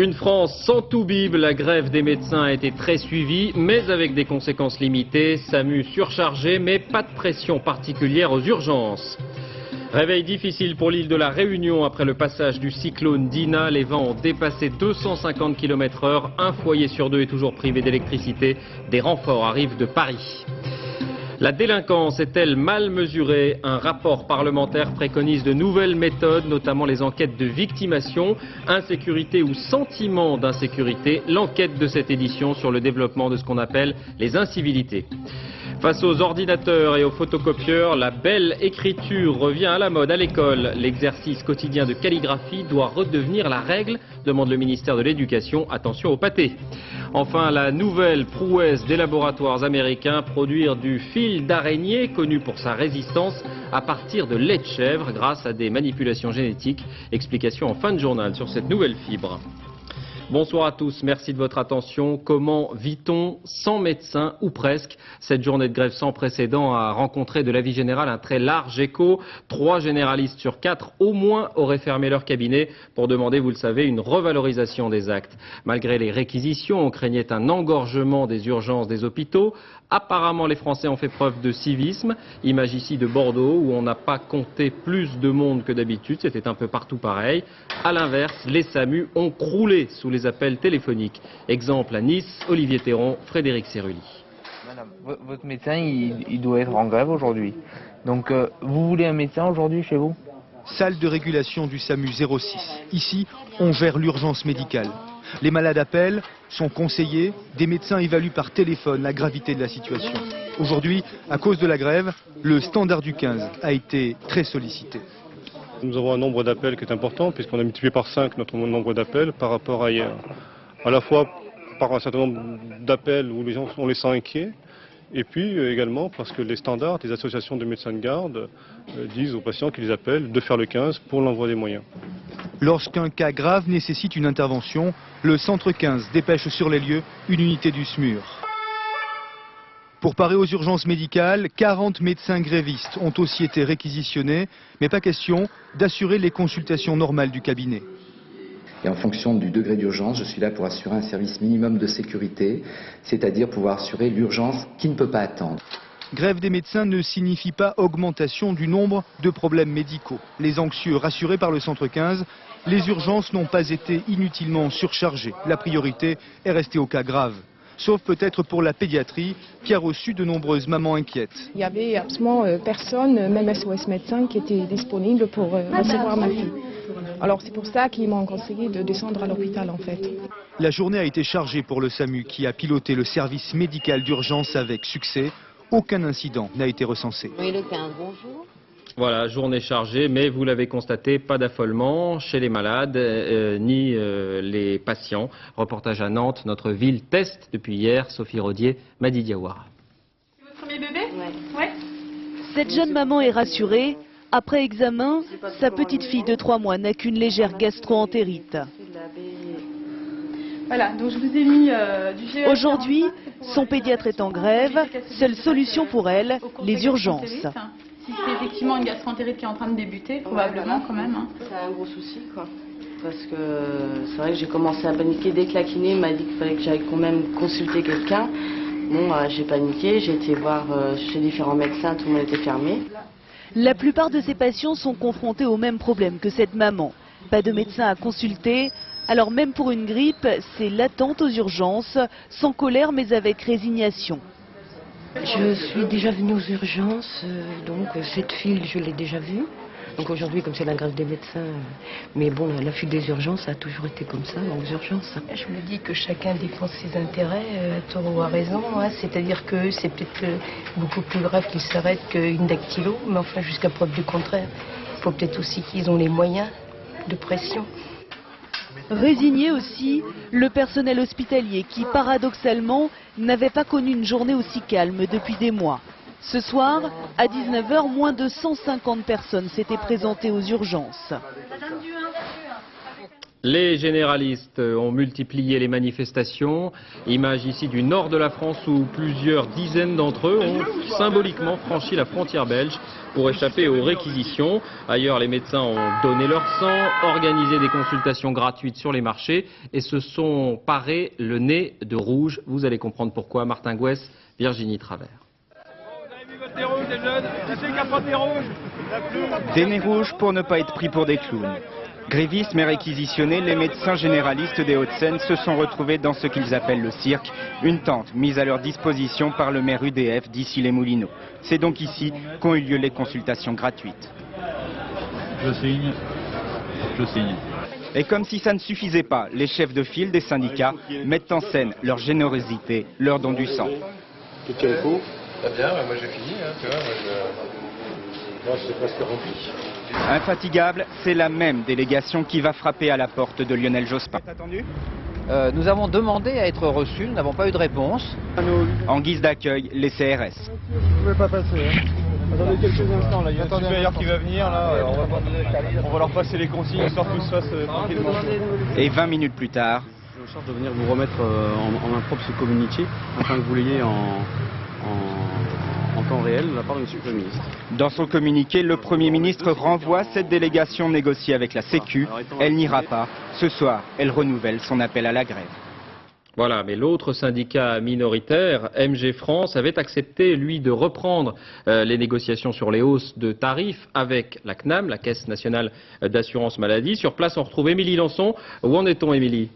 Une France sans toubib, la grève des médecins a été très suivie, mais avec des conséquences limitées. SAMU surchargé, mais pas de pression particulière aux urgences. Réveil difficile pour l'île de la Réunion après le passage du cyclone Dina. Les vents ont dépassé 250 km/h. Un foyer sur deux est toujours privé d'électricité. Des renforts arrivent de Paris. La délinquance est-elle mal mesurée? Un rapport parlementaire préconise de nouvelles méthodes, notamment les enquêtes de victimation, insécurité ou sentiment d'insécurité. L'enquête de cette édition sur le développement de ce qu'on appelle les incivilités. Face aux ordinateurs et aux photocopieurs, la belle écriture revient à la mode à l'école. L'exercice quotidien de calligraphie doit redevenir la règle, demande le ministère de l'Éducation. Attention au pâté. Enfin, la nouvelle prouesse des laboratoires américains, produire du fil d'araignée, connu pour sa résistance, à partir de lait de chèvre, grâce à des manipulations génétiques. Explication en fin de journal sur cette nouvelle fibre. Bonsoir à tous, merci de votre attention. Comment vit-on sans médecin ou presque? Cette journée de grève sans précédent a rencontré de l'avis général un très large écho. 3 généralistes sur 4 au moins auraient fermé leur cabinet pour demander, vous le savez, une revalorisation des actes. Malgré les réquisitions, on craignait un engorgement des urgences des hôpitaux. Apparemment, les Français ont fait preuve de civisme. Image ici de Bordeaux, où on n'a pas compté plus de monde que d'habitude. C'était un peu partout pareil. À l'inverse, les SAMU ont croulé sous les appels téléphoniques. Exemple à Nice, Olivier Théron, Frédéric Cerulli. Madame, votre médecin, il doit être en grève aujourd'hui. Donc, vous voulez un médecin aujourd'hui chez vous? Salle de régulation du SAMU 06. Ici, on gère l'urgence médicale. Les malades appellent, sont conseillés, des médecins évaluent par téléphone la gravité de la situation. Aujourd'hui, à cause de la grève, le standard du 15 a été très sollicité. Nous avons un nombre d'appels qui est important, puisqu'on a multiplié par 5 notre nombre d'appels par rapport à hier. À la fois par un certain nombre d'appels où les gens on les sent inquiets, et puis également parce que les standards des associations de médecins de garde disent aux patients qui les appellent de faire le 15 pour l'envoi des moyens. Lorsqu'un cas grave nécessite une intervention, le centre 15 dépêche sur les lieux une unité du SMUR. Pour parer aux urgences médicales, 40 médecins grévistes ont aussi été réquisitionnés, mais pas question d'assurer les consultations normales du cabinet. Et en fonction du degré d'urgence, je suis là pour assurer un service minimum de sécurité, c'est-à-dire pouvoir assurer l'urgence qui ne peut pas attendre. Grève des médecins ne signifie pas augmentation du nombre de problèmes médicaux. Les anxieux rassurés par le centre 15, les urgences n'ont pas été inutilement surchargées. La priorité est restée aux cas graves. Sauf peut-être pour la pédiatrie, qui a reçu de nombreuses mamans inquiètes. Il n'y avait absolument personne, même SOS médecin, qui était disponible pour recevoir ma fille. Alors c'est pour ça qu'ils m'ont conseillé de descendre à l'hôpital en fait. La journée a été chargée pour le SAMU qui a piloté le service médical d'urgence avec succès. Aucun incident n'a été recensé. Oui, le 15, bonjour. Voilà, journée chargée, mais vous l'avez constaté, pas d'affolement chez les malades ni les patients. Reportage à Nantes, notre ville test depuis hier. Sophie Rodier, Madi Diawara. C'est votre premier bébé? Ouais. Cette jeune maman est rassurée. Après examen, sa petite fille de 3 mois n'a qu'une légère gastro-entérite. Voilà, donc je vous ai mis du gel. Aujourd'hui, son pédiatre est en grève. Seule solution pour elle, les urgences. Si c'est effectivement une gastro-entérite qui est en train de débuter, probablement quand même. C'est un gros souci quoi. Parce que c'est vrai que j'ai commencé à paniquer dès que la kiné m'a dit qu'il fallait que j'aille quand même consulter quelqu'un. Bon, j'ai paniqué, j'ai été voir chez différents médecins, tout le monde était fermé. La plupart de ces patients sont confrontés au même problème que cette maman. Pas de médecin à consulter. Alors même pour une grippe, c'est l'attente aux urgences, sans colère mais avec résignation. Je suis déjà venue aux urgences, donc cette file je l'ai déjà vue. Donc aujourd'hui comme c'est la grève des médecins, mais bon la fuite des urgences ça a toujours été comme ça aux urgences. Je me dis que chacun défend ses intérêts, Taureau a raison, hein, c'est-à-dire que c'est peut-être beaucoup plus grave qu'ils s'arrêtent qu'une dactylo, mais enfin jusqu'à preuve du contraire, il faut peut-être aussi qu'ils ont les moyens de pression. Résigné aussi, le personnel hospitalier qui, paradoxalement, n'avait pas connu une journée aussi calme depuis des mois. Ce soir, à 19h, moins de 150 personnes s'étaient présentées aux urgences. Les généralistes ont multiplié les manifestations. Image ici du nord de la France où plusieurs dizaines d'entre eux ont symboliquement franchi la frontière belge pour échapper aux réquisitions. Ailleurs, les médecins ont donné leur sang, organisé des consultations gratuites sur les marchés et se sont parés le nez de rouge. Vous allez comprendre pourquoi. Martin Gouès, Virginie Travers. Des nez rouges pour ne pas être pris pour des clowns. Grévistes mais réquisitionnés, les médecins généralistes des Hauts-de-Seine se sont retrouvés dans ce qu'ils appellent le cirque, une tente mise à leur disposition par le maire UDF d'Issy-les-Moulineaux. C'est donc ici qu'ont eu lieu les consultations gratuites. Je signe. Et comme si ça ne suffisait pas, les chefs de file des syndicats mettent en scène leur générosité, leur don du sang. Tu tiens le coup? Très bien, moi j'ai fini, hein, tu vois, moi c'est presque rempli. Infatigable, c'est la même délégation qui va frapper à la porte de Lionel Jospin. Nous avons demandé à être reçus, nous n'avons pas eu de réponse. En guise d'accueil, les CRS. Vous ne pouvez pas passer, hein. Attendez quelques instants, là, il y a un supérieur qui va venir, là, on va leur passer les consignes, histoire que tout se fasse tranquillement. Et 20 minutes plus tard... Je charge de venir vous remettre en main propre ce communiqué, afin que vous l'ayez en temps réel de la part de M. le Premier ministre. Dans son communiqué, le Premier ministre renvoie cette délégation négocier avec la Sécu. Elle n'ira pas. Ce soir, elle renouvelle son appel à la grève. Voilà, mais l'autre syndicat minoritaire, MG France, avait accepté, lui, de reprendre les négociations sur les hausses de tarifs avec la CNAM, la Caisse nationale d'assurance maladie. Sur place, on retrouve Émilie Lançon. Où en est-on, Émilie ?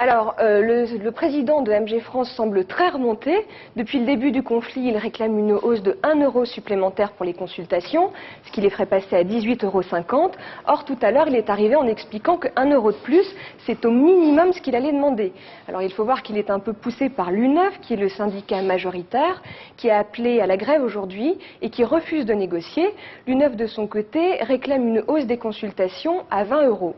Alors, le président de MG France semble très remonté. Depuis le début du conflit, il réclame une hausse de 1 euro supplémentaire pour les consultations, ce qui les ferait passer à 18,50 €. Or, tout à l'heure, il est arrivé en expliquant que 1 euro de plus, c'est au minimum ce qu'il allait demander. Alors, il faut voir qu'il est un peu poussé par l'UNEF, qui est le syndicat majoritaire, qui a appelé à la grève aujourd'hui et qui refuse de négocier. L'UNEF, de son côté, réclame une hausse des consultations à 20 €.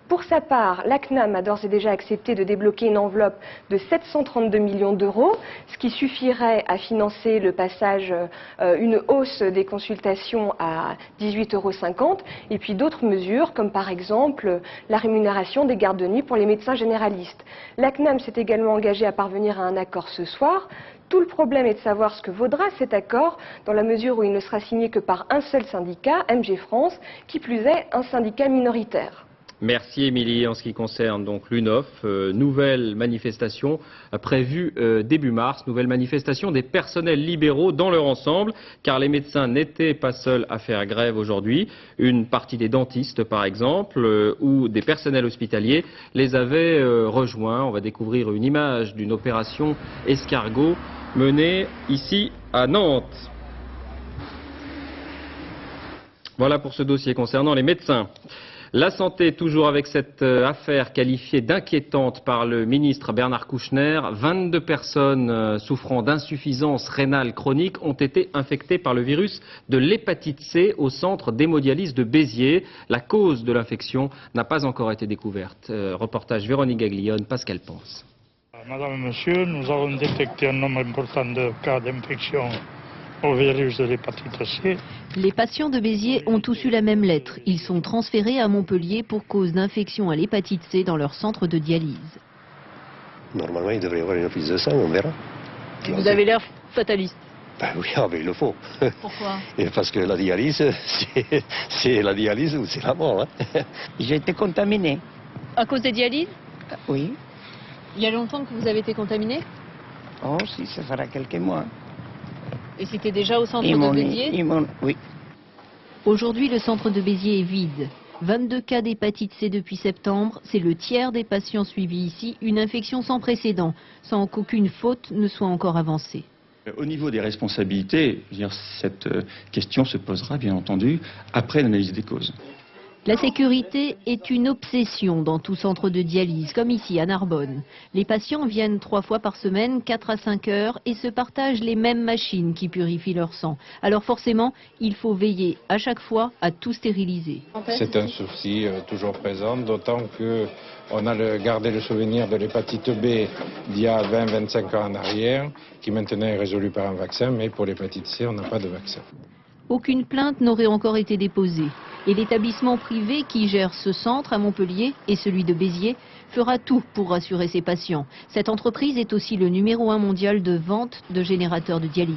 Pour sa part, la CNAM a d'ores et déjà accepté de débloquer une enveloppe de 732 millions d'euros, ce qui suffirait à financer le passage, une hausse des consultations à 18,50 €, et puis d'autres mesures, comme par exemple la rémunération des gardes de nuit pour les médecins généralistes. La CNAM s'est également engagée à parvenir à un accord ce soir. Tout le problème est de savoir ce que vaudra cet accord, dans la mesure où il ne sera signé que par un seul syndicat, MG France, qui plus est un syndicat minoritaire. Merci Émilie. En ce qui concerne donc l'UNOF, nouvelle manifestation prévue début mars, nouvelle manifestation des personnels libéraux dans leur ensemble, car les médecins n'étaient pas seuls à faire grève aujourd'hui. Une partie des dentistes par exemple, ou des personnels hospitaliers les avaient rejoints. On va découvrir une image d'une opération escargot menée ici à Nantes. Voilà pour ce dossier concernant les médecins. La santé, toujours avec cette affaire qualifiée d'inquiétante par le ministre Bernard Kouchner. 22 personnes souffrant d'insuffisance rénale chronique ont été infectées par le virus de l'hépatite C au centre d'hémodialyse de Béziers. La cause de l'infection n'a pas encore été découverte. Reportage Véronique Gaglione, Pascal Pense. Madame et Monsieur, nous avons détecté un nombre important de cas d'infection au virus de l'hépatite C. Les patients de Béziers ont tous eu la même lettre. Ils sont transférés à Montpellier pour cause d'infection à l'hépatite C dans leur centre de dialyse. Normalement, il devrait y avoir une prise de sang, on verra. Vous avez l'air fataliste. Ben oui, mais il le faut. Pourquoi? Parce que la dialyse, c'est la dialyse ou c'est la mort. Hein. J'ai été contaminé. À cause des dialyses? Oui. Il y a longtemps que vous avez été contaminé? Oh, si, ça fera quelques mois. Et c'était déjà au centre de Béziers? Oui. Aujourd'hui, le centre de Béziers est vide. 22 cas d'hépatite C depuis septembre. C'est le tiers des patients suivis ici. Une infection sans précédent, sans qu'aucune faute ne soit encore avancée. Au niveau des responsabilités, je veux dire, cette question se posera bien entendu après l'analyse des causes. La sécurité est une obsession dans tout centre de dialyse, comme ici à Narbonne. Les patients viennent 3 fois par semaine, 4 à 5 heures, et se partagent les mêmes machines qui purifient leur sang. Alors forcément, il faut veiller à chaque fois à tout stériliser. C'est un souci toujours présent, d'autant qu'on a gardé le souvenir de l'hépatite B d'il y a 20-25 ans en arrière, qui maintenant est résolu par un vaccin, mais pour l'hépatite C, on n'a pas de vaccin. Aucune plainte n'aurait encore été déposée. Et l'établissement privé qui gère ce centre à Montpellier et celui de Béziers fera tout pour rassurer ses patients. Cette entreprise est aussi le numéro 1 mondial de vente de générateurs de dialyse.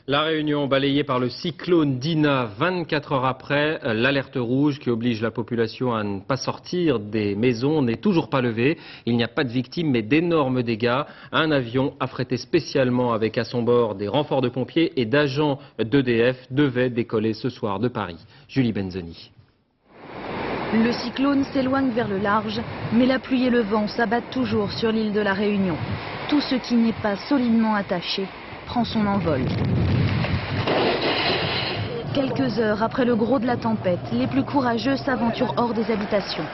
La Réunion balayée par le cyclone Dina, 24 heures après, l'alerte rouge qui oblige la population à ne pas sortir des maisons n'est toujours pas levée. Il n'y a pas de victimes mais d'énormes dégâts. Un avion affrété spécialement avec à son bord des renforts de pompiers et d'agents d'EDF devait décoller ce soir de Paris. Julie Benzoni. Le cyclone s'éloigne vers le large, mais la pluie et le vent s'abattent toujours sur l'île de la Réunion. Tout ce qui n'est pas solidement attaché prend son envol. Quelques heures après le gros de la tempête, les plus courageux s'aventurent hors des habitations.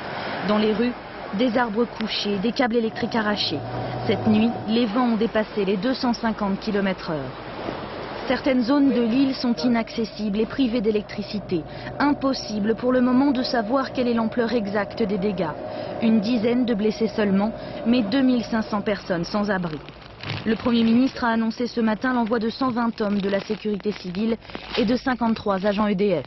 Dans les rues, des arbres couchés, des câbles électriques arrachés. Cette nuit, les vents ont dépassé les 250 km/h. Certaines zones de l'île sont inaccessibles et privées d'électricité. Impossible pour le moment de savoir quelle est l'ampleur exacte des dégâts. Une dizaine de blessés seulement, mais 2500 personnes sans abri. Le Premier ministre a annoncé ce matin l'envoi de 120 hommes de la sécurité civile et de 53 agents EDF.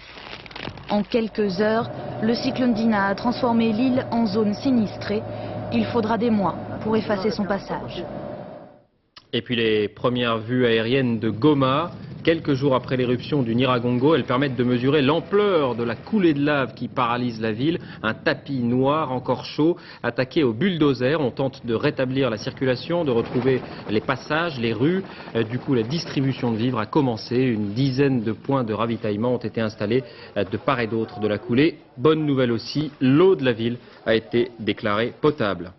En quelques heures, le cyclone Dina a transformé l'île en zone sinistrée. Il faudra des mois pour effacer son passage. Et puis les premières vues aériennes de Goma, quelques jours après l'éruption du Nyiragongo, elles permettent de mesurer l'ampleur de la coulée de lave qui paralyse la ville. Un tapis noir encore chaud, attaqué au bulldozer. On tente de rétablir la circulation, de retrouver les passages, les rues. Du coup, la distribution de vivres a commencé. Une dizaine de points de ravitaillement ont été installés de part et d'autre de la coulée. Bonne nouvelle aussi, l'eau de la ville a été déclarée potable.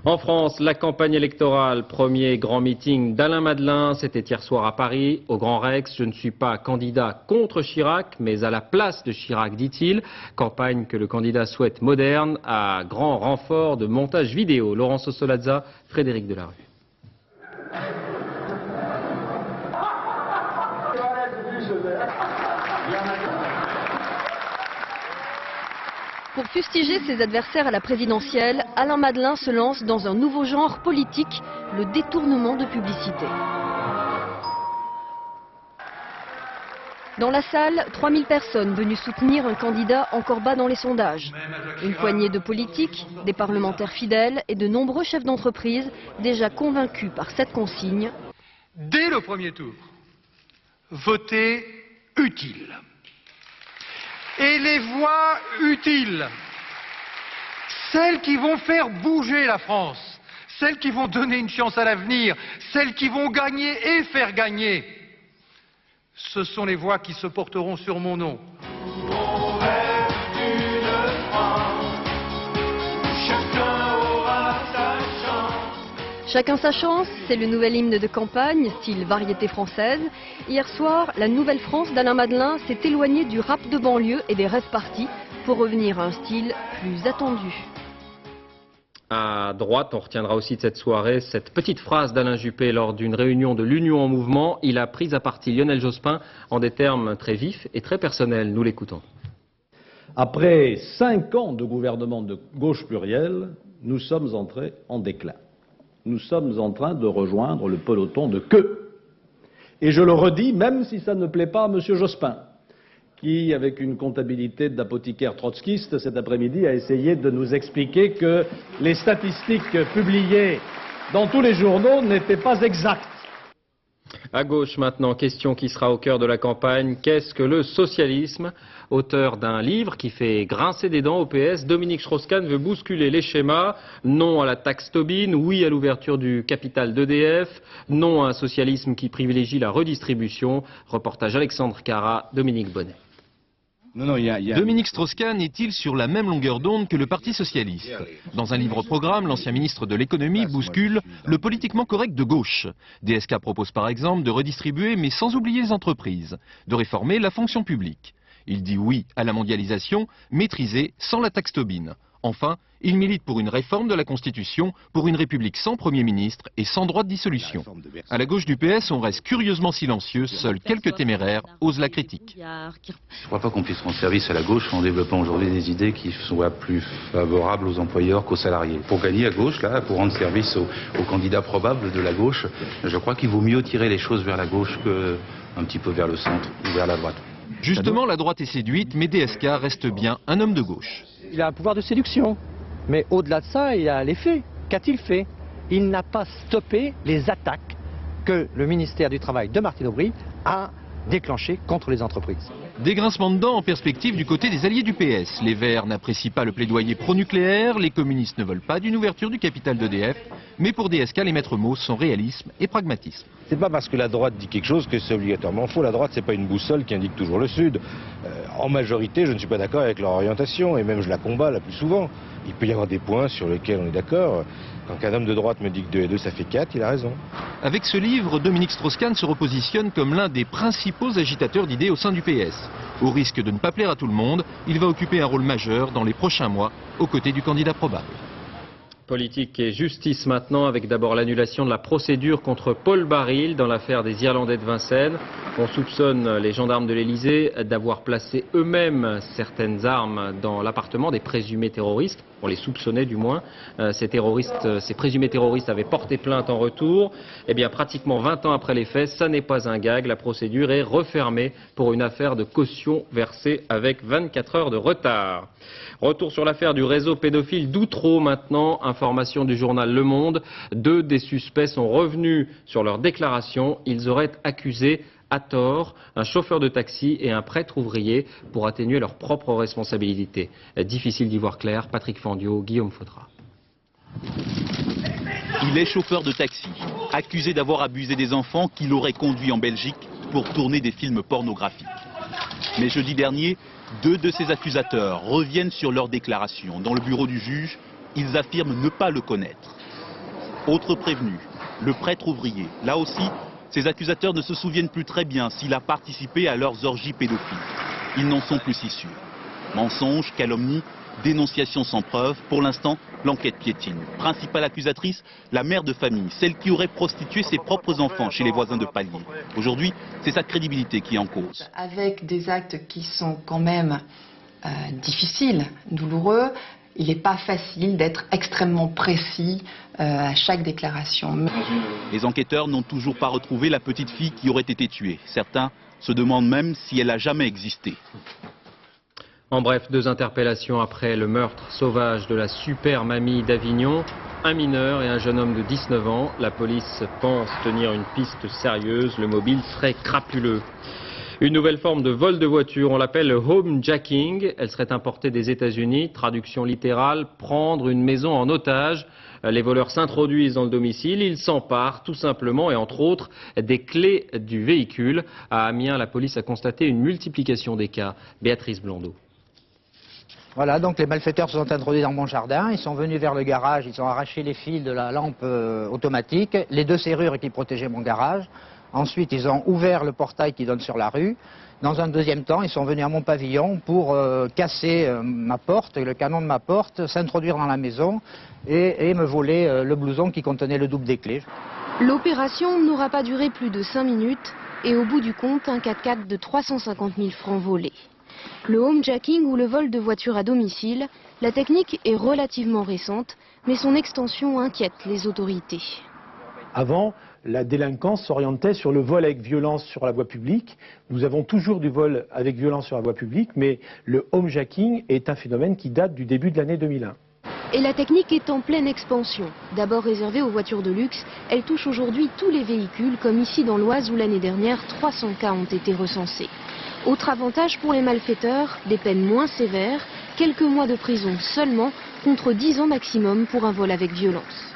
En France, la campagne électorale, premier grand meeting d'Alain Madelin, c'était hier soir à Paris, au Grand Rex. Je ne suis pas candidat contre Chirac, mais à la place de Chirac, dit-il. Campagne que le candidat souhaite moderne, à grand renfort de montage vidéo. Laurence Ossolazza, Frédéric Delarue. Pour fustiger ses adversaires à la présidentielle, Alain Madelin se lance dans un nouveau genre politique, le détournement de publicité. Dans la salle, 3000 personnes venues soutenir un candidat encore bas dans les sondages. Une poignée de politiques, des parlementaires fidèles et de nombreux chefs d'entreprise déjà convaincus par cette consigne. Dès le premier tour, votez utile. Et les voix utiles, celles qui vont faire bouger la France, celles qui vont donner une chance à l'avenir, celles qui vont gagner et faire gagner, ce sont les voix qui se porteront sur mon nom. Chacun sa chance, c'est le nouvel hymne de campagne, style variété française. Hier soir, la Nouvelle France d'Alain Madelin s'est éloignée du rap de banlieue et des rêves partis pour revenir à un style plus attendu. À droite, on retiendra aussi de cette soirée cette petite phrase d'Alain Juppé lors d'une réunion de l'Union en mouvement. Il a pris à partie Lionel Jospin en des termes très vifs et très personnels. Nous l'écoutons. Après 5 ans de gouvernement de gauche plurielle, nous sommes entrés en déclin. Nous sommes en train de rejoindre le peloton de queue. Et je le redis, même si ça ne plaît pas à M. Jospin, qui, avec une comptabilité d'apothicaire trotskiste, cet après-midi, a essayé de nous expliquer que les statistiques publiées dans tous les journaux n'étaient pas exactes. À gauche maintenant, question qui sera au cœur de la campagne. Qu'est-ce que le socialisme? Auteur d'un livre qui fait grincer des dents au PS, Dominique Strauss-Kahn veut bousculer les schémas. Non à la taxe Tobin, oui à l'ouverture du capital d'EDF, non à un socialisme qui privilégie la redistribution. Reportage Alexandre Cara, Dominique Bonnet. Dominique Strauss-Kahn est-il sur la même longueur d'onde que le Parti socialiste? Dans un livre-programme, l'ancien ministre de l'économie bouscule le politiquement correct de gauche. DSK propose par exemple de redistribuer, mais sans oublier les entreprises, de réformer la fonction publique. Il dit oui à la mondialisation, maîtrisée sans la taxe Tobin. Enfin, il milite pour une réforme de la Constitution, pour une République sans Premier ministre et sans droit de dissolution. À la gauche du PS, on reste curieusement silencieux, seuls quelques téméraires osent la critique. Je ne crois pas qu'on puisse rendre service à la gauche en développant aujourd'hui des idées qui soient plus favorables aux employeurs qu'aux salariés. Pour gagner à gauche, là, pour rendre service aux candidats probables de la gauche, je crois qu'il vaut mieux tirer les choses vers la gauche qu'un petit peu vers le centre ou vers la droite. Justement, la droite est séduite, mais DSK reste bien un homme de gauche. Il a un pouvoir de séduction. Mais au-delà de ça, il y a les faits. Qu'a-t-il fait? Il n'a pas stoppé les attaques que le ministère du Travail de Martine Aubry a déclenchées contre les entreprises. Des grincements de dents en perspective du côté des alliés du PS. Les Verts n'apprécient pas le plaidoyer pro-nucléaire, les communistes ne veulent pas d'une ouverture du capital d'EDF, mais pour DSK, les maîtres mots sont réalisme et pragmatisme. C'est pas parce que la droite dit quelque chose que c'est obligatoirement faux. La droite, c'est pas une boussole qui indique toujours le Sud. En majorité, je ne suis pas d'accord avec leur orientation, et même je la combats la plus souvent. Il peut y avoir des points sur lesquels on est d'accord. Quand un homme de droite me dit que 2 et 2 ça fait 4, il a raison. Avec ce livre, Dominique Strauss-Kahn se repositionne comme l'un des principaux agitateurs d'idées au sein du PS. Au risque de ne pas plaire à tout le monde, il va occuper un rôle majeur dans les prochains mois, aux côtés du candidat probable. Politique et justice maintenant, avec d'abord l'annulation de la procédure contre Paul Baril dans l'affaire des Irlandais de Vincennes. On soupçonne les gendarmes de l'Elysée d'avoir placé eux-mêmes certaines armes dans l'appartement des présumés terroristes. On les soupçonnait du moins. Ces présumés terroristes avaient porté plainte en retour. Eh bien, pratiquement 20 ans après les faits, ça n'est pas un gag. La procédure est refermée pour une affaire de caution versée avec 24 heures de retard. Retour sur l'affaire du réseau pédophile d'Outreau maintenant. Information du journal Le Monde. 2 des suspects sont revenus sur leur déclaration. Ils auraient accusé à tort un chauffeur de taxi et un prêtre ouvrier pour atténuer leurs propres responsabilités. Difficile d'y voir clair. Patrick Fandiot, Guillaume Faudra. Il est chauffeur de taxi, accusé d'avoir abusé des enfants qu'il aurait conduits en Belgique pour tourner des films pornographiques. Mais jeudi dernier, 2 de ses accusateurs reviennent sur leur déclaration. Dans le bureau du juge, ils affirment ne pas le connaître. Autre prévenu, le prêtre ouvrier. Là aussi, ces accusateurs ne se souviennent plus très bien s'il a participé à leurs orgies pédophiles. Ils n'en sont plus si sûrs. Mensonge, calomnie, dénonciation sans preuve. Pour l'instant, l'enquête piétine. Principale accusatrice, la mère de famille, celle qui aurait prostitué ses propres enfants chez les voisins de palier. Aujourd'hui, c'est sa crédibilité qui est en cause. Avec des actes qui sont quand même difficiles, douloureux, il n'est pas facile d'être extrêmement précis à chaque déclaration. Les enquêteurs n'ont toujours pas retrouvé la petite fille qui aurait été tuée. Certains se demandent même si elle a jamais existé. En bref, 2 interpellations après le meurtre sauvage de la super mamie d'Avignon. Un mineur et un jeune homme de 19 ans. La police pense tenir une piste sérieuse. Le mobile serait crapuleux. Une nouvelle forme de vol de voiture, on l'appelle le homejacking. Elle serait importée des États-Unis. Traduction littérale, prendre une maison en otage. Les voleurs s'introduisent dans le domicile, ils s'emparent tout simplement et entre autres des clés du véhicule. À Amiens, la police a constaté une multiplication des cas. Béatrice Blondeau. Voilà, donc les malfaiteurs se sont introduits dans mon jardin, ils sont venus vers le garage, ils ont arraché les fils de la lampe automatique, les 2 serrures qui protégeaient mon garage. Ensuite, ils ont ouvert le portail qui donne sur la rue. Dans un deuxième temps, ils sont venus à mon pavillon pour casser ma porte, le canon de ma porte, s'introduire dans la maison et me voler le blouson qui contenait le double des clés. L'opération n'aura pas duré plus de 5 minutes et au bout du compte, un 4x4 de 350 000 francs volés. Le homejacking ou le vol de voitures à domicile, la technique est relativement récente, mais son extension inquiète les autorités. Avant, la délinquance s'orientait sur le vol avec violence sur la voie publique. Nous avons toujours du vol avec violence sur la voie publique, mais le homejacking est un phénomène qui date du début de l'année 2001. Et la technique est en pleine expansion. D'abord réservée aux voitures de luxe, elle touche aujourd'hui tous les véhicules, comme ici dans l'Oise où l'année dernière, 300 cas ont été recensés. Autre avantage pour les malfaiteurs, des peines moins sévères, quelques mois de prison seulement, contre 10 ans maximum pour un vol avec violence.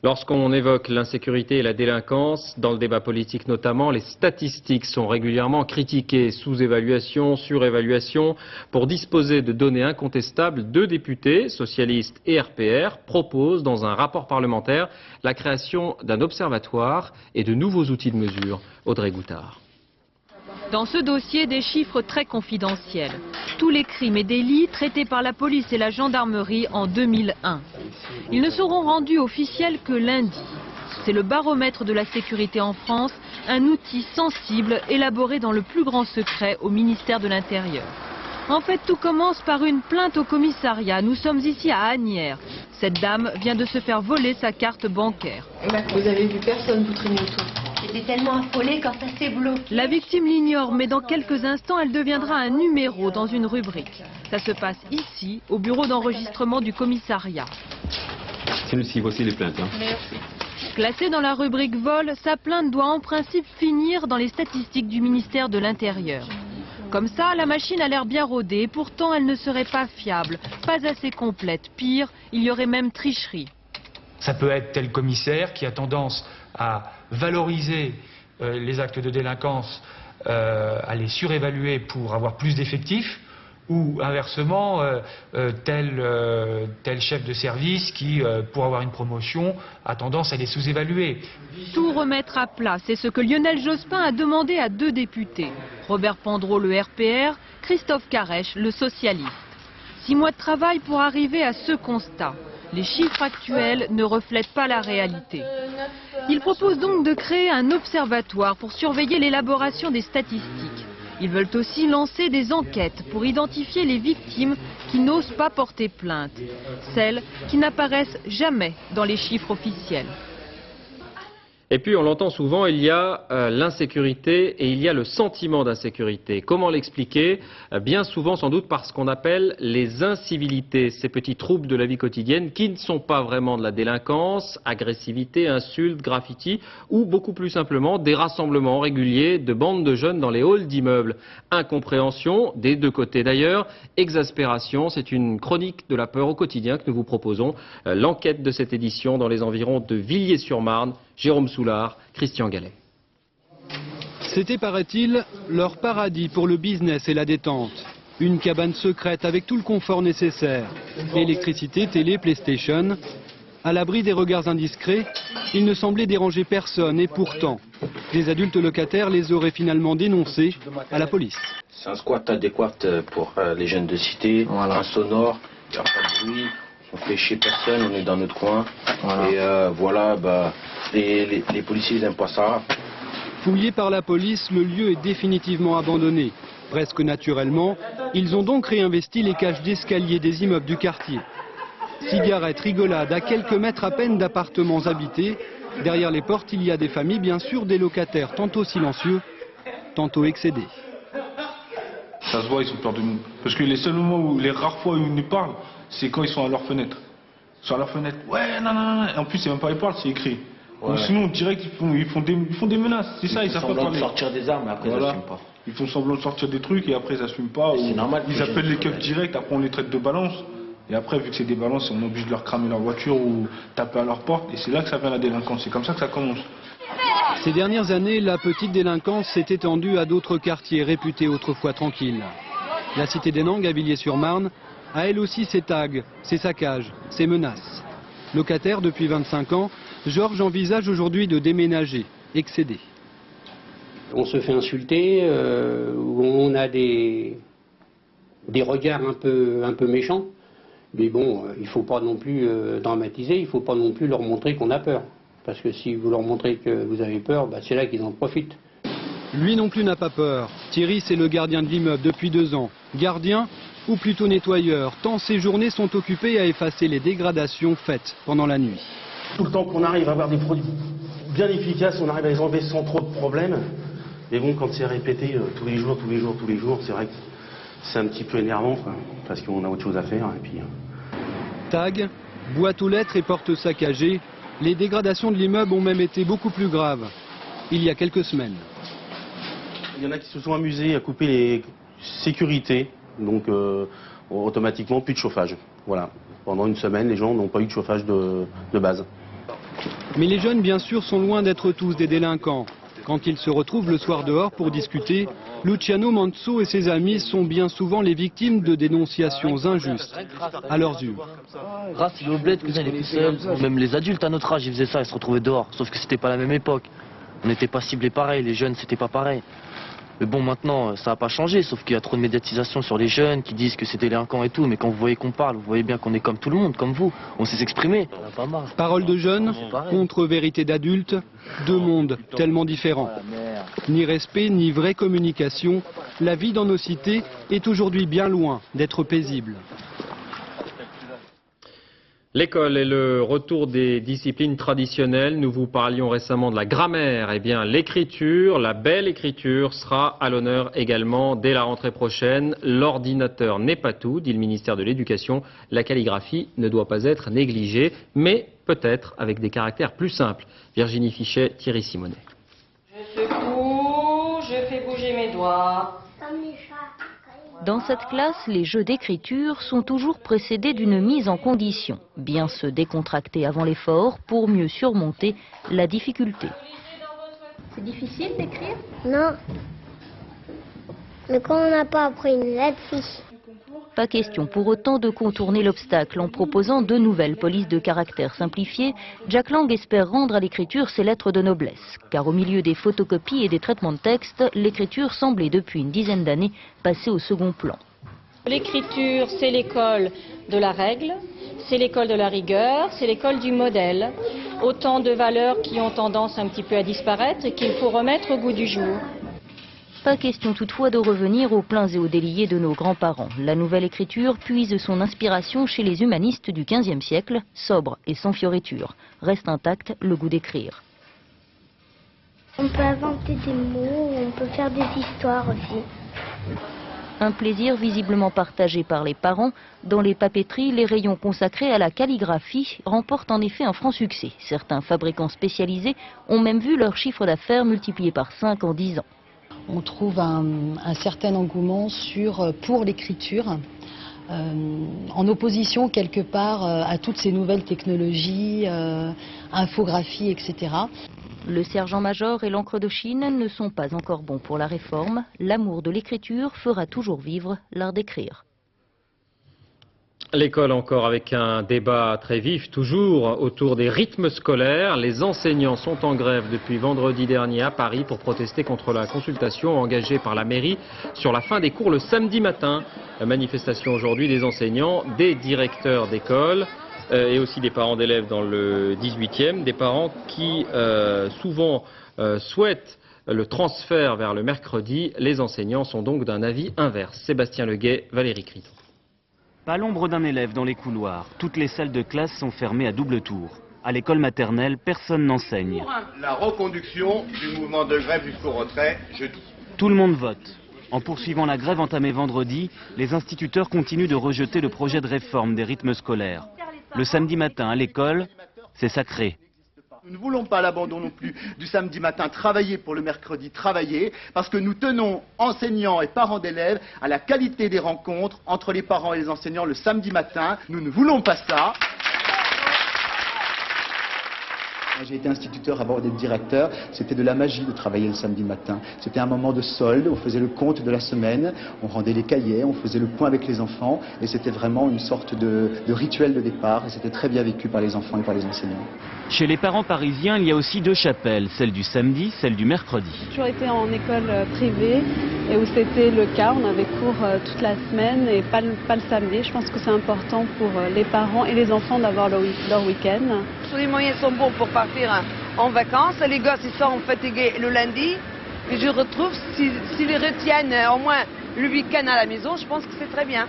Lorsqu'on évoque l'insécurité et la délinquance, dans le débat politique notamment, les statistiques sont régulièrement critiquées. Sous-évaluation, surévaluation. Pour disposer de données incontestables, 2 députés, socialistes et RPR, proposent dans un rapport parlementaire la création d'un observatoire et de nouveaux outils de mesure. Audrey Goutard. Dans ce dossier, des chiffres très confidentiels. Tous les crimes et délits traités par la police et la gendarmerie en 2001. Ils ne seront rendus officiels que lundi. C'est le baromètre de la sécurité en France, un outil sensible élaboré dans le plus grand secret au ministère de l'Intérieur. En fait, tout commence par une plainte au commissariat. Nous sommes ici à Asnières. Cette dame vient de se faire voler sa carte bancaire. Vous avez vu personne vous traîner autour? j'étais tellement affolée quand ça s'est bloqué. La victime l'ignore, mais dans quelques instants, elle deviendra un numéro dans une rubrique. Ça se passe ici, au bureau d'enregistrement du commissariat. C'est nous, voici les plaintes. Merci. Classée dans la rubrique vol, sa plainte doit en principe finir dans les statistiques du ministère de l'Intérieur. Comme ça, la machine a l'air bien rodée, et pourtant elle ne serait pas fiable, pas assez complète. Pire, il y aurait même tricherie. Ça peut être tel commissaire qui a tendance à valoriser les actes de délinquance, à les surévaluer pour avoir plus d'effectifs, ou inversement, tel chef de service qui, pour avoir une promotion, a tendance à les sous-évaluer. Tout remettre à plat, c'est ce que Lionel Jospin a demandé à 2 députés. Robert Pandreau, le RPR, Christophe Carèche, le socialiste. 6 mois de travail pour arriver à ce constat. Les chiffres actuels ne reflètent pas la réalité. Il propose donc de créer un observatoire pour surveiller l'élaboration des statistiques. Ils veulent aussi lancer des enquêtes pour identifier les victimes qui n'osent pas porter plainte, celles qui n'apparaissent jamais dans les chiffres officiels. Et puis, on l'entend souvent, il y a l'insécurité et il y a le sentiment d'insécurité. Comment l'expliquer? Bien souvent, sans doute, par ce qu'on appelle les incivilités, ces petits troubles de la vie quotidienne qui ne sont pas vraiment de la délinquance, agressivité, insultes, graffiti, ou beaucoup plus simplement des rassemblements réguliers de bandes de jeunes dans les halls d'immeubles. Incompréhension, des 2 côtés d'ailleurs, exaspération, c'est une chronique de la peur au quotidien que nous vous proposons. L'enquête de cette édition dans les environs de Villiers-sur-Marne. Jérôme Soulard, Christian Gallet. C'était, paraît-il, leur paradis pour le business et la détente. Une cabane secrète avec tout le confort nécessaire. Électricité, télé, PlayStation. À l'abri des regards indiscrets, ils ne semblaient déranger personne et pourtant, des adultes locataires les auraient finalement dénoncés à la police. C'est un squat adéquat pour les jeunes de cité, un sonore, il n'y a pas de bruit, on fait chier personne, on est dans notre coin. Et voilà, les policiers n'aiment pas ça. Fouillé par la police, le lieu est définitivement abandonné. Presque naturellement, ils ont donc réinvesti les cages d'escalier des immeubles du quartier. Cigarettes, rigolades, à quelques mètres à peine d'appartements habités. Derrière les portes, il y a des familles, bien sûr, des locataires, tantôt silencieux, tantôt excédés. Ça se voit, ils sont peur de nous. Parce que les seuls moments où, les rares fois où ils nous parlent, c'est quand ils sont à leur fenêtre. Sur leur fenêtre, ouais, non, non, non. Et en plus, c'est même pas ils parlent, c'est écrit. Ouais. Sinon, direct, ils font des menaces. C'est ça, ils savent pas parler. Ils font semblant de sortir des armes, mais après, ils n'assument pas. Ils font semblant de sortir des trucs et après, ils n'assument pas. C'est normal. Ils appellent les keufs direct, après, on les traite de balance. Et après, vu que c'est des balances, on est obligé de leur cramer leur voiture ou taper à leur porte. Et c'est là que ça vient la délinquance. C'est comme ça que ça commence. Ces dernières années, la petite délinquance s'est étendue à d'autres quartiers réputés autrefois tranquilles. La cité des Nangues à Villiers-sur-Marne a elle aussi ses tags, ses saccages, ses menaces. Locataire depuis 25 ans, Georges envisage aujourd'hui de déménager, excédé. On se fait insulter, on a des regards un peu méchants. Mais bon, il ne faut pas non plus dramatiser, il ne faut pas non plus leur montrer qu'on a peur. Parce que si vous leur montrez que vous avez peur, c'est là qu'ils en profitent. Lui non plus n'a pas peur. Thierry, c'est le gardien de l'immeuble depuis 2 ans. Gardien, ou plutôt nettoyeur, tant ses journées sont occupées à effacer les dégradations faites pendant la nuit. Tout le temps qu'on arrive à avoir des produits bien efficaces, on arrive à les enlever sans trop de problèmes. Mais bon, quand c'est répété tous les jours, c'est vrai que c'est un petit peu énervant, quoi, parce qu'on a autre chose à faire. Et puis, Tag, boîte aux lettres et portes saccagées, les dégradations de l'immeuble ont même été beaucoup plus graves, il y a quelques semaines. Il y en a qui se sont amusés à couper les sécurités, donc automatiquement plus de chauffage. Voilà. Pendant une semaine, les gens n'ont pas eu de chauffage de base. Mais les jeunes, bien sûr, sont loin d'être tous des délinquants. Quand ils se retrouvent le soir dehors pour discuter, Luciano Manzo et ses amis sont bien souvent les victimes de dénonciations injustes à leurs yeux. Grâce au bled, cousin, il est tout seul. Même les adultes à notre âge, ils faisaient ça, ils se retrouvaient dehors. Sauf que c'était pas la même époque. On n'était pas ciblés pareil, les jeunes, c'était pas pareil. Mais bon, maintenant, ça n'a pas changé, sauf qu'il y a trop de médiatisation sur les jeunes qui disent que c'est délinquant et tout. Mais quand vous voyez qu'on parle, vous voyez bien qu'on est comme tout le monde, comme vous. On sait s'exprimer. Parole de jeunes contre vérité d'adultes, 2 mondes tellement différents. Ni respect, ni vraie communication. La vie dans nos cités est aujourd'hui bien loin d'être paisible. L'école est le retour des disciplines traditionnelles. Nous vous parlions récemment de la grammaire. Eh bien, l'écriture, la belle écriture, sera à l'honneur également dès la rentrée prochaine. L'ordinateur n'est pas tout, dit le ministère de l'Éducation. La calligraphie ne doit pas être négligée, mais peut-être avec des caractères plus simples. Virginie Fichet, Thierry Simonet. Je secoue, je fais bouger mes doigts. Dans cette classe, les jeux d'écriture sont toujours précédés d'une mise en condition. Bien se décontracter avant l'effort pour mieux surmonter la difficulté. C'est difficile d'écrire? Non. Mais quand on n'a pas appris une lettre, si. Pas question pour autant de contourner l'obstacle en proposant de nouvelles polices de caractère simplifiées. Jack Lang espère rendre à l'écriture ses lettres de noblesse. Car au milieu des photocopies et des traitements de texte, l'écriture semblait depuis une dizaine d'années passer au second plan. L'écriture, c'est l'école de la règle, c'est l'école de la rigueur, c'est l'école du modèle. Autant de valeurs qui ont tendance un petit peu à disparaître et qu'il faut remettre au goût du jour. Pas question toutefois de revenir aux pleins et aux déliés de nos grands-parents. La nouvelle écriture puise son inspiration chez les humanistes du XVe siècle, sobre et sans fioritures. Reste intact le goût d'écrire. On peut inventer des mots, on peut faire des histoires aussi. Un plaisir visiblement partagé par les parents. Dans les papeteries, les rayons consacrés à la calligraphie remportent en effet un franc succès. Certains fabricants spécialisés ont même vu leur chiffre d'affaires multiplié par 5 en 10 ans. On trouve un certain engouement pour l'écriture, en opposition quelque part à toutes ces nouvelles technologies, infographie, etc. Le sergent-major et l'encre de Chine ne sont pas encore bons pour la réforme. L'amour de l'écriture fera toujours vivre l'art d'écrire. L'école encore avec un débat très vif, toujours autour des rythmes scolaires. Les enseignants sont en grève depuis vendredi dernier à Paris pour protester contre la consultation engagée par la mairie sur la fin des cours le samedi matin. La manifestation aujourd'hui des enseignants, des directeurs d'école et aussi des parents d'élèves dans le 18e. Des parents qui souvent souhaitent le transfert vers le mercredi. Les enseignants sont donc d'un avis inverse. Sébastien Leguet, Valérie Criton. Pas l'ombre d'un élève dans les couloirs. Toutes les salles de classe sont fermées à double tour. À l'école maternelle, personne n'enseigne. La reconduction du mouvement de grève jusqu'au retrait, jeudi. Tout le monde vote. En poursuivant la grève entamée vendredi, les instituteurs continuent de rejeter le projet de réforme des rythmes scolaires. Le samedi matin à l'école, c'est sacré. Nous ne voulons pas l'abandon non plus du samedi matin, travailler pour le mercredi, travailler, parce que nous tenons, enseignants et parents d'élèves, à la qualité des rencontres entre les parents et les enseignants le samedi matin. Nous ne voulons pas ça. J'ai été instituteur avant d'être directeur, c'était de la magie de travailler le samedi matin. C'était un moment de solde, on faisait le compte de la semaine, on rendait les cahiers, on faisait le point avec les enfants, et c'était vraiment une sorte de rituel de départ, et c'était très bien vécu par les enfants et par les enseignants. Chez les parents parisiens, il y a aussi deux chapelles, celle du samedi, celle du mercredi. J'ai toujours été en école privée, et où c'était le cas, on avait cours toute la semaine et pas le samedi. Je pense que c'est important pour les parents et les enfants d'avoir leur week-end. Tous les moyens sont bons pour partir en vacances. Les gosses ils sont fatigués le lundi. Et je retrouve, s'ils les retiennent au moins le week-end à la maison, je pense que c'est très bien.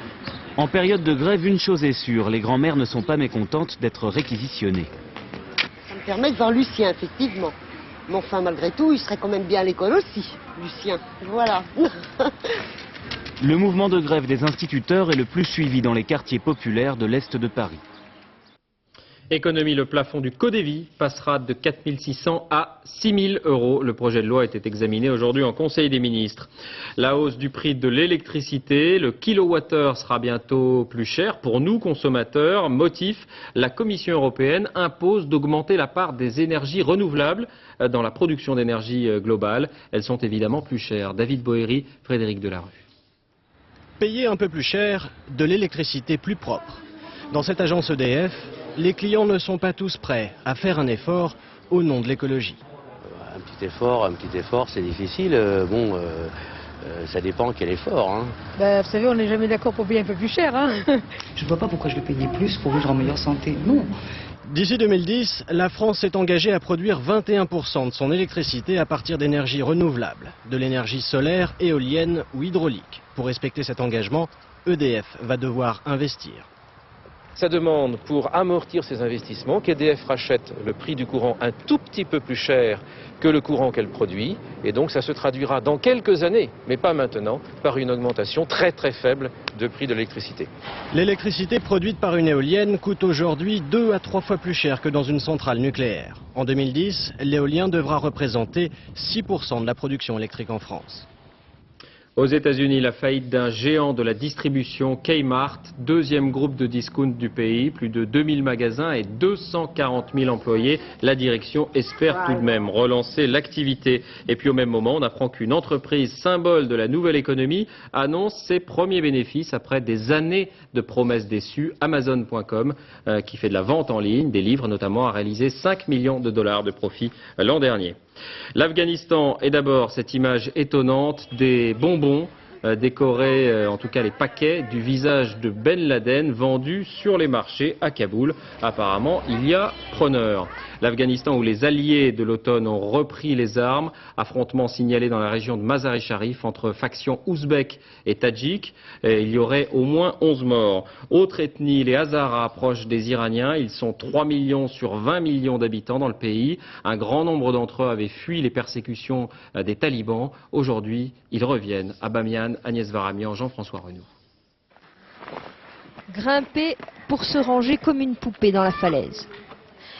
En période de grève, une chose est sûre, les grands-mères ne sont pas mécontentes d'être réquisitionnées. Ça me permet de voir Lucien, effectivement. Mais enfin, malgré tout, il serait quand même bien à l'école aussi, Lucien. Voilà. Le mouvement de grève des instituteurs est le plus suivi dans les quartiers populaires de l'Est de Paris. Économie, le plafond du Codévi passera de 4 600 à 6 000 euros. Le projet de loi a été examiné aujourd'hui en Conseil des ministres. La hausse du prix de l'électricité, le kilowattheure sera bientôt plus cher pour nous consommateurs. Motif, la Commission européenne impose d'augmenter la part des énergies renouvelables dans la production d'énergie globale. Elles sont évidemment plus chères. David Boéry, Frédéric Delarue. Payer un peu plus cher, de l'électricité plus propre. Dans cette agence EDF, les clients ne sont pas tous prêts à faire un effort au nom de l'écologie. Un petit effort, c'est difficile. Ça dépend quel effort. Hein. Vous savez, on n'est jamais d'accord pour payer un peu plus cher. Hein. Je ne vois pas pourquoi je vais payer plus pour vivre en meilleure santé. Non. D'ici 2010, la France s'est engagée à produire 21% de son électricité à partir d'énergies renouvelables, de l'énergie solaire, éolienne ou hydraulique. Pour respecter cet engagement, EDF va devoir investir. Ça demande pour amortir ces investissements qu'EDF rachète le prix du courant un tout petit peu plus cher que le courant qu'elle produit. Et donc ça se traduira dans quelques années, mais pas maintenant, par une augmentation très très faible de prix de l'électricité. L'électricité produite par une éolienne coûte aujourd'hui 2 à 3 fois plus cher que dans une centrale nucléaire. En 2010, l'éolien devra représenter 6% de la production électrique en France. Aux États-Unis, la faillite d'un géant de la distribution, Kmart, deuxième groupe de discount du pays, plus de 2000 magasins et 240 000 employés. La direction espère tout de même relancer l'activité. Et puis au même moment, on apprend qu'une entreprise symbole de la nouvelle économie annonce ses premiers bénéfices après des années de promesses déçues. Amazon.com, qui fait de la vente en ligne, des livres notamment, a réalisé 5 millions de dollars de profit l'an dernier. L'Afghanistan est d'abord cette image étonnante des bonbons décorés, en tout cas les paquets, du visage de Ben Laden vendus sur les marchés à Kaboul. Apparemment, il y a preneur. L'Afghanistan où les alliés de l'automne ont repris les armes. Affrontements signalés dans la région de Mazar-e-Sharif entre factions ouzbèques et tadjiks. Il y aurait au moins 11 morts. Autre ethnie, les Hazaras, proches des Iraniens. Ils sont 3 millions sur 20 millions d'habitants dans le pays. Un grand nombre d'entre eux avaient fui les persécutions des talibans. Aujourd'hui, ils reviennent à Bamiyan. Agnès Varamian, Jean-François Renaud. Grimper pour se ranger comme une poupée dans la falaise.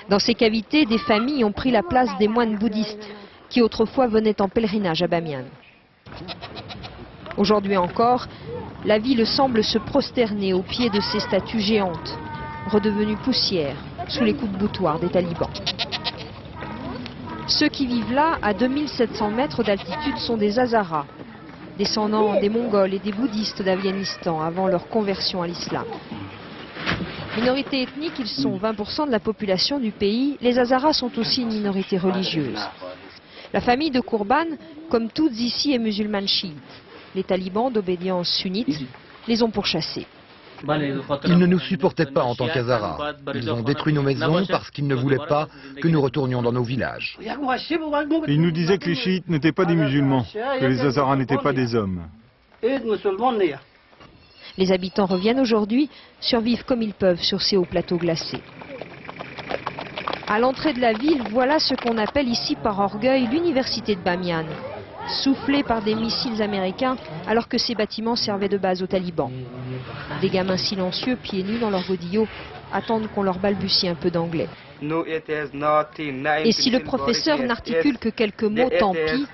Dans ces cavités, des familles ont pris la place des moines bouddhistes qui autrefois venaient en pèlerinage à Bamiyan. Aujourd'hui encore, la ville semble se prosterner au pied de ces statues géantes, redevenues poussière sous les coups de boutoir des talibans. Ceux qui vivent là, à 2700 mètres d'altitude, sont des Hazaras, descendants des Mongols et des bouddhistes d'Afghanistan avant leur conversion à l'islam. Minorité ethnique, ils sont 20% de la population du pays. Les Hazaras sont aussi une minorité religieuse. La famille de Kourban, comme toutes ici, est musulmane chiite. Les talibans d'obédience sunnite les ont pourchassés. Ils ne nous supportaient pas en tant qu'Hazaras. Ils ont détruit nos maisons parce qu'ils ne voulaient pas que nous retournions dans nos villages. Ils nous disaient que les chiites n'étaient pas des musulmans, que les Hazaras n'étaient pas des hommes. Les habitants reviennent aujourd'hui, survivent comme ils peuvent sur ces hauts plateaux glacés. À l'entrée de la ville, voilà ce qu'on appelle ici par orgueil l'université de Bamiyan, soufflée par des missiles américains alors que ces bâtiments servaient de base aux talibans. Des gamins silencieux, pieds nus dans leurs godillots, attendent qu'on leur balbutie un peu d'anglais. Et si le professeur n'articule que quelques mots, tant pis,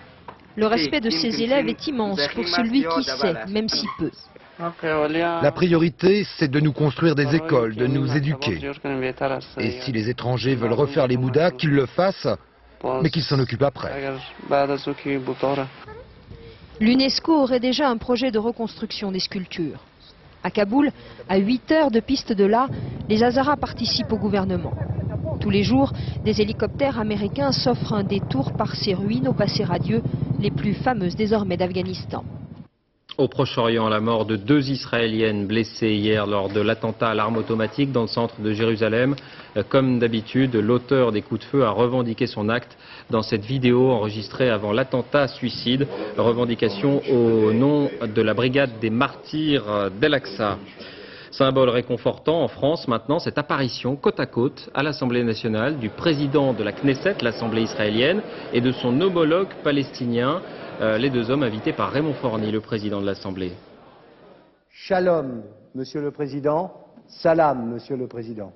le respect de ses élèves est immense pour celui qui sait, même si peu. La priorité, c'est de nous construire des écoles, de nous éduquer. Et si les étrangers veulent refaire les Bouddhas, qu'ils le fassent, mais qu'ils s'en occupent après. L'UNESCO aurait déjà un projet de reconstruction des sculptures. À Kaboul, à 8 heures de piste de là, les Hazaras participent au gouvernement. Tous les jours, des hélicoptères américains s'offrent un détour par ces ruines au passé radieux, les plus fameuses désormais d'Afghanistan. Au Proche-Orient, la mort de 2 Israéliennes blessées hier lors de l'attentat à l'arme automatique dans le centre de Jérusalem. Comme d'habitude, l'auteur des coups de feu a revendiqué son acte dans cette vidéo enregistrée avant l'attentat suicide. Revendication au nom de la brigade des martyrs d'El-Aqsa. Symbole réconfortant en France maintenant, cette apparition côte à côte à l'Assemblée nationale du président de la Knesset, l'Assemblée israélienne, et de son homologue palestinien. Les deux hommes invités par Raymond Forny, le président de l'Assemblée. Shalom, Monsieur le Président. Salam, Monsieur le Président.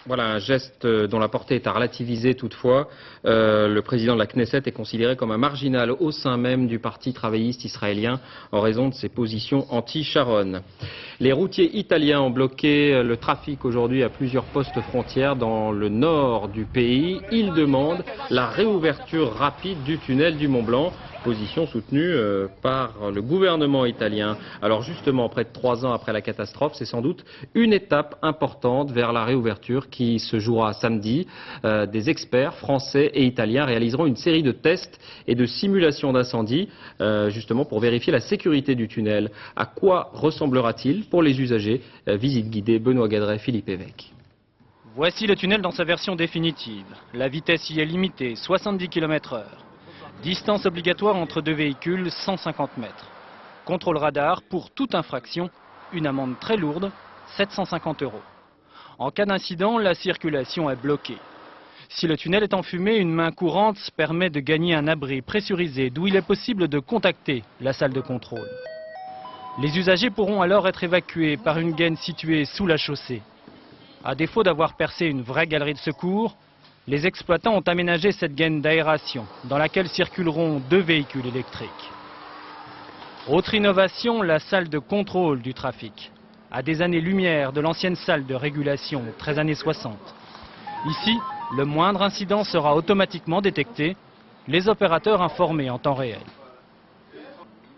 Voilà un geste dont la portée est à relativiser toutefois. Le président de la Knesset est considéré comme un marginal au sein même du parti travailliste israélien en raison de ses positions anti-Sharon. Les routiers italiens ont bloqué le trafic aujourd'hui à plusieurs postes frontières dans le nord du pays. Ils demandent la réouverture rapide du tunnel du Mont-Blanc. Position soutenue par le gouvernement italien. Alors justement, près de 3 ans après la catastrophe, c'est sans doute une étape importante vers la réouverture qui se jouera samedi. Des experts français et italiens réaliseront une série de tests et de simulations d'incendie, justement pour vérifier la sécurité du tunnel. À quoi ressemblera-t-il pour les usagers? Visite guidée, Benoît Gadret, Philippe Évêque. Voici le tunnel dans sa version définitive. La vitesse y est limitée, 70 km/h. Distance obligatoire entre deux véhicules, 150 mètres. Contrôle radar pour toute infraction, une amende très lourde, 750 €. En cas d'incident, la circulation est bloquée. Si le tunnel est enfumé, une main courante permet de gagner un abri pressurisé d'où il est possible de contacter la salle de contrôle. Les usagers pourront alors être évacués par une gaine située sous la chaussée. À défaut d'avoir percé une vraie galerie de secours, les exploitants ont aménagé cette gaine d'aération dans laquelle circuleront deux véhicules électriques. Autre innovation, la salle de contrôle du trafic. À des années-lumière de l'ancienne salle de régulation, 13 années 60. Ici, le moindre incident sera automatiquement détecté, les opérateurs informés en temps réel.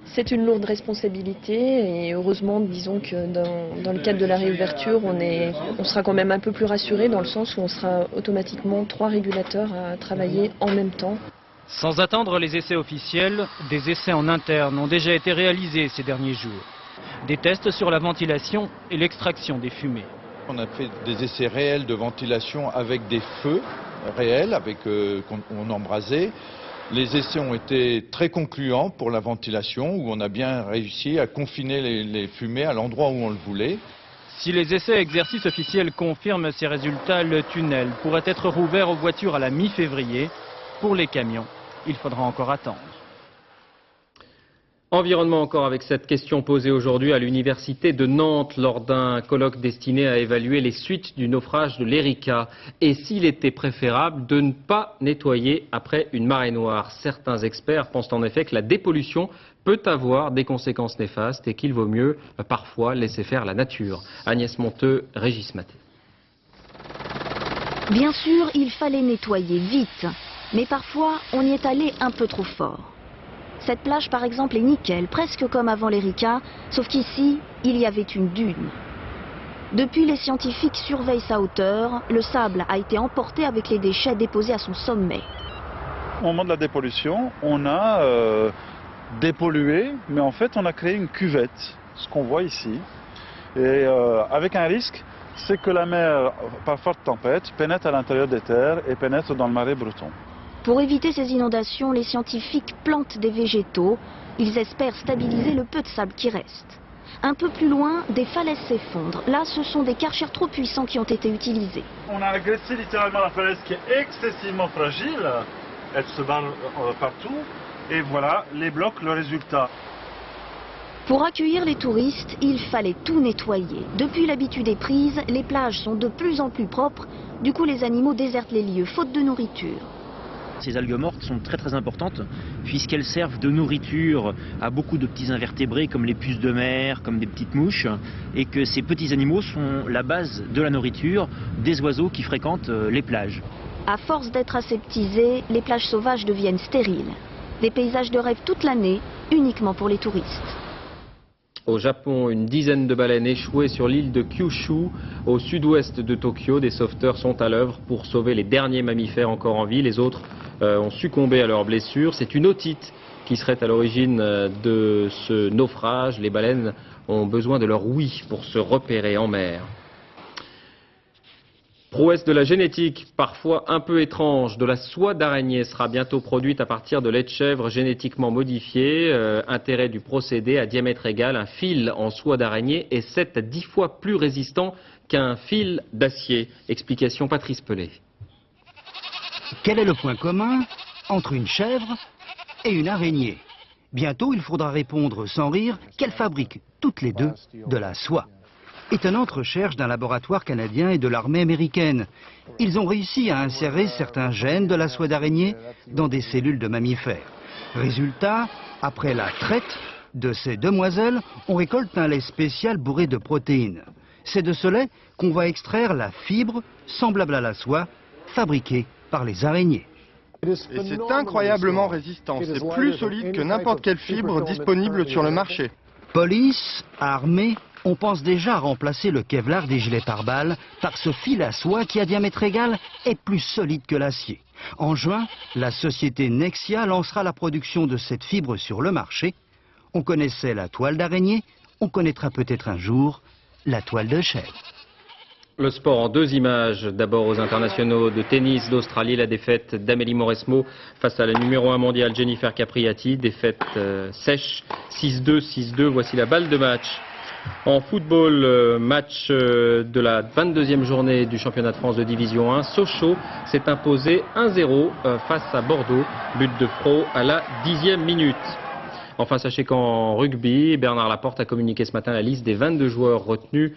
C'est une lourde responsabilité et heureusement, disons que dans le cadre de la réouverture, on sera quand même un peu plus rassuré dans le sens où on sera automatiquement 3 régulateurs à travailler en même temps. Sans attendre les essais officiels, des essais en interne ont déjà été réalisés ces derniers jours. Des tests sur la ventilation et l'extraction des fumées. On a fait des essais réels de ventilation avec des feux réels, qu'on embrasait. Les essais ont été très concluants pour la ventilation, où on a bien réussi à confiner les fumées à l'endroit où on le voulait. Si les essais exercices officiels confirment ces résultats, le tunnel pourrait être rouvert aux voitures à la mi-février. Pour les camions, il faudra encore attendre. Environnement encore avec cette question posée aujourd'hui à l'université de Nantes lors d'un colloque destiné à évaluer les suites du naufrage de l'Erika. Et s'il était préférable de ne pas nettoyer après une marée noire. Certains experts pensent en effet que la dépollution peut avoir des conséquences néfastes et qu'il vaut mieux parfois laisser faire la nature. Agnès Monteux, Régis Maté. Bien sûr, il fallait nettoyer vite, mais parfois on y est allé un peu trop fort. Cette plage par exemple est nickel, presque comme avant l'Erika, sauf qu'ici, il y avait une dune. Depuis, les scientifiques surveillent sa hauteur, le sable a été emporté avec les déchets déposés à son sommet. Au moment de la dépollution, on a dépollué, mais en fait on a créé une cuvette, ce qu'on voit ici. Et avec un risque, c'est que la mer, par forte tempête, pénètre à l'intérieur des terres et pénètre dans le marais breton. Pour éviter ces inondations, les scientifiques plantent des végétaux. Ils espèrent stabiliser le peu de sable qui reste. Un peu plus loin, des falaises s'effondrent. Là, ce sont des karchers trop puissants qui ont été utilisés. On a agressé littéralement la falaise qui est excessivement fragile. Elle se barre partout. Et voilà, les blocs, le résultat. Pour accueillir les touristes, il fallait tout nettoyer. Depuis l'habitude est prise, les plages sont de plus en plus propres. Du coup, les animaux désertent les lieux, faute de nourriture. Ces algues mortes sont très importantes puisqu'elles servent de nourriture à beaucoup de petits invertébrés comme les puces de mer, comme des petites mouches, et que ces petits animaux sont la base de la nourriture des oiseaux qui fréquentent les plages. À force d'être aseptisées, les plages sauvages deviennent stériles. Des paysages de rêve toute l'année, uniquement pour les touristes. Au Japon, une dizaine de baleines échouées sur l'île de Kyushu, au sud-ouest de Tokyo. Des sauveteurs sont à l'œuvre pour sauver les derniers mammifères encore en vie. Les autres ont succombé à leurs blessures. C'est une otite qui serait à l'origine de ce naufrage. Les baleines ont besoin de leur ouïe pour se repérer en mer. Prouesse de la génétique, parfois un peu étrange, de la soie d'araignée sera bientôt produite à partir de lait de chèvre génétiquement modifié. Intérêt du procédé à diamètre égal, un fil en soie d'araignée est 7 à 10 fois plus résistant qu'un fil d'acier. Explication Patrice Pelé. Quel est le point commun entre une chèvre et une araignée? Bientôt, il faudra répondre sans rire qu'elles fabriquent toutes les deux de la soie. Étonnante recherche d'un laboratoire canadien et de l'armée américaine. Ils ont réussi à insérer certains gènes de la soie d'araignée dans des cellules de mammifères. Résultat, après la traite de ces demoiselles, on récolte un lait spécial bourré de protéines. C'est de ce lait qu'on va extraire la fibre, semblable à la soie, fabriquée par les araignées. Et c'est incroyablement résistant. C'est plus solide que n'importe quelle fibre disponible sur le marché. Police, armée, on pense déjà à remplacer le Kevlar des gilets pare-balles par ce fil à soie qui, à diamètre égal, est plus solide que l'acier. En juin, la société Nexia lancera la production de cette fibre sur le marché. On connaissait la toile d'araignée, on connaîtra peut-être un jour la toile de chèvre. Le sport en 2 images. D'abord aux internationaux de tennis d'Australie, la défaite d'Amélie Mauresmo face à la numéro 1 mondiale Jennifer Capriati. Défaite sèche, 6-2, 6-2. Voici la balle de match. En football, match de la 22e journée du championnat de France de Division 1. Sochaux s'est imposé 1-0 face à Bordeaux. But de Fro à la 10e minute. Enfin, sachez qu'en rugby, Bernard Laporte a communiqué ce matin la liste des 22 joueurs retenus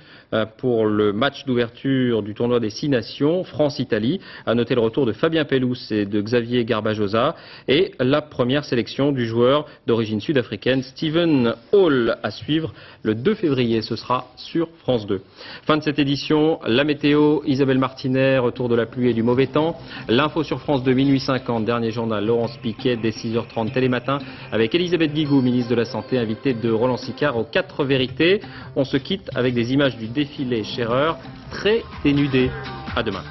pour le match d'ouverture du tournoi des 6 nations, France-Italie. À noter le retour de Fabien Pelous et de Xavier Garbajosa et la première sélection du joueur d'origine sud-africaine, Stephen Hall, à suivre le 2 février. Ce sera sur France 2. Fin de cette édition, la météo, Isabelle Martinet, retour de la pluie et du mauvais temps. L'info sur France 2, minuit 50, dernier journal, Laurence Piquet, dès 6h30 Télématin, avec Elisabeth Guigou, ministre de la Santé, invité de Roland Sicard aux 4 vérités. On se quitte avec des images du défilé Scherer, très dénudé. À demain.